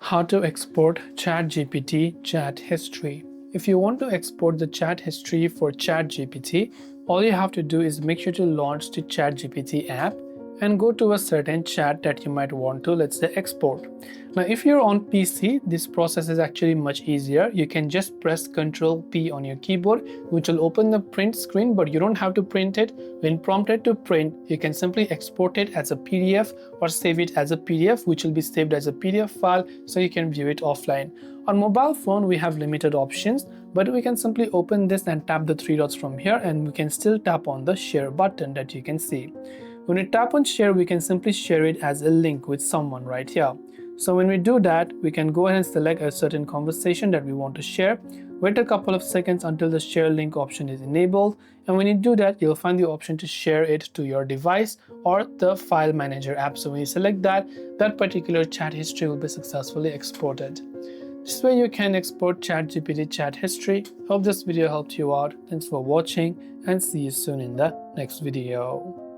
How to export ChatGPT chat history. If you want to export the chat history for ChatGPT, all you have to do is make sure to launch the ChatGPT app and go to a certain chat that you might want to, let's say, export. Now, if you're on PC, this process is actually much easier. You can just press Ctrl P on your keyboard, which will open the print screen, but you don't have to print it. When prompted to print, you can simply export it as a PDF or save it as a PDF, which will be saved as a PDF file so you can view it offline. On mobile phone, we have limited options, but we can simply open this and tap the three dots from here, and we can still tap on the share button that you can see. When we tap on share, we can simply share it as a link with someone right here. So when we do that, we can go ahead and select a certain conversation that we want to share. Wait a couple of seconds until the share link option is enabled. And when you do that, you'll find the option to share it to your device or the file manager app. So when you select that, that particular chat history will be successfully exported. This way you can export ChatGPT chat history. Hope this video helped you out. Thanks for watching and see you soon in the next video.